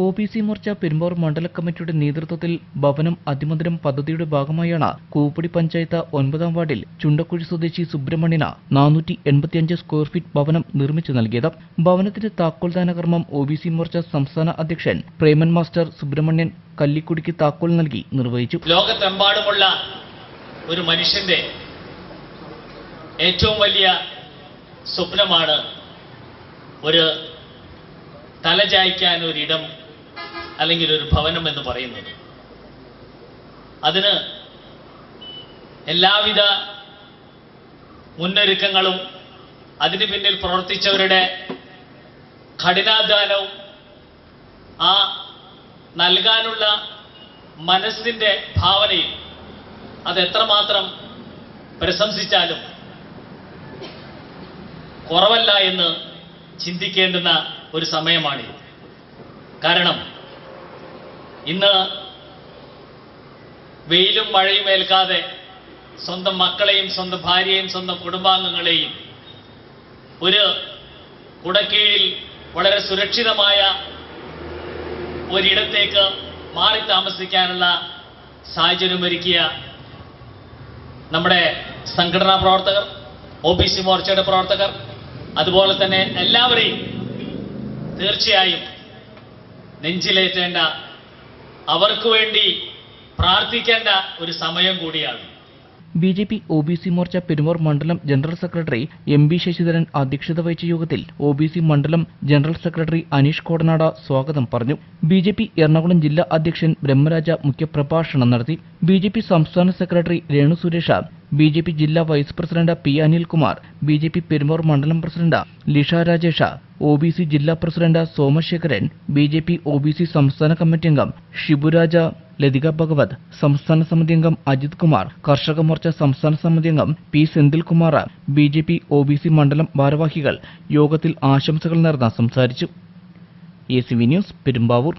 OBC Morcha Perumbavoor മണ്ഡല കമ്മിറ്റിയുടെ നേതൃത്വത്തിൽ ഭവനം അതിമധുരം പദ്ധതിയുടെ ഭാഗമായാണ് കൂപ്പടി പഞ്ചായത്ത് 9-ാം വാർഡിൽ ചുണ്ടക്കുഴി സ്വദേശി സുബ്രഹ്മണ്യന് 485 സ്ക്വയർ ഫീറ്റ് ഭവനം നിർമ്മിച്ചു നൽകിയത്. ഭവനത്തിന്റെ താക്കോൽദാന കർമ്മം OBC മോർച്ച സംസ്ഥാന അധ്യക്ഷൻ പ്രേമൻ മാസ്റ്റർ സുബ്രഹ്മണ്യൻ കല്ലിക്കുടിക്ക് താക്കോൽ നൽകി നിർവഹിച്ചു. ലോകത്തെമ്പാടുമുള്ള ഒരു മനുഷ്യന്റെ ഏറ്റവും വലിയ സ്വപ്നമാണ് ഒരു തലചായ്ക്കാൻ ഒരിടം അല്ലെങ്കിൽ ഒരു ഭവനം എന്ന് പറയുന്നത്. അതിന് എല്ലാവിധ മുന്നൊരുക്കങ്ങളും അതിന് പിന്നിൽ പ്രവർത്തിച്ചവരുടെ കഠിനാധ്വാനവും ആ നൽകാനുള്ള മനസ്സിന്റെ ഭാവനയും അതെത്രമാത്രം പ്രശംസിച്ചാലും കുറവല്ല എന്ന് ചിന്തിക്കേണ്ടുന്ന ഒരു സമയമാണിത്. കാരണം ഇന്ന് വെയിലും മഴയും ഏൽക്കാതെ സ്വന്തം മക്കളെയും സ്വന്തം ഭാര്യയെയും സ്വന്തം കുടുംബാംഗങ്ങളെയും ഒരു കുടക്കീഴിൽ വളരെ സുരക്ഷിതമായ ഒരിടത്തേക്ക് മാറി താമസിക്കാനുള്ള സാഹചര്യമൊരുക്കിയ നമ്മുടെ സംഘടനാ പ്രവർത്തകർ, OBC മോർച്ചയുടെ പ്രവർത്തകർ, അതുപോലെ തന്നെ എല്ലാവരെയും തീർച്ചയായും നെഞ്ചിലേറ്റേണ്ട, അവർക്ക് വേണ്ടി പ്രാർത്ഥിക്കേണ്ട ഒരു സമയം കൂടിയാണ്. BJP OBC മോർച്ച പെരുമ്പാവൂർ മണ്ഡലം ജനറൽ സെക്രട്ടറി MB ശശിധരൻ അധ്യക്ഷത വഹിച്ച യോഗത്തിൽ OBC മണ്ഡലം ജനറൽ സെക്രട്ടറി അനീഷ് കോടനാട സ്വാഗതം പറഞ്ഞു. BJP എറണാകുളം ജില്ലാ അധ്യക്ഷൻ ബ്രഹ്മരാജ മുഖ്യപ്രഭാഷണം നടത്തി. BJP സംസ്ഥാന സെക്രട്ടറി രേണു സുരേഷ, BJP ജില്ലാ vice president P Anilkumar, BJP Perumbavoor മണ്ഡലം പ്രസിഡന്റ് ലിഷ രാജേഷ, OBC ജില്ലാ പ്രസിഡന്റ് സോമശേഖരൻ, BJP OBC സംസ്ഥാന കമ്മിറ്റി അംഗം ഷിബുരാജ, ലതിക ഭഗവത്, സംസ്ഥാന സമിതി അംഗം അജിത് കുമാർ, കർഷക മോർച്ച സംസ്ഥാന സമിതി അംഗം P സെന്തിൽകുമാർ, BJP OBC മണ്ഡലം ഭാരവാഹികൾ യോഗത്തിൽ ആശംസകൾ നേർന്ന് സംസാരിച്ചു. ACV news Perumbavoor.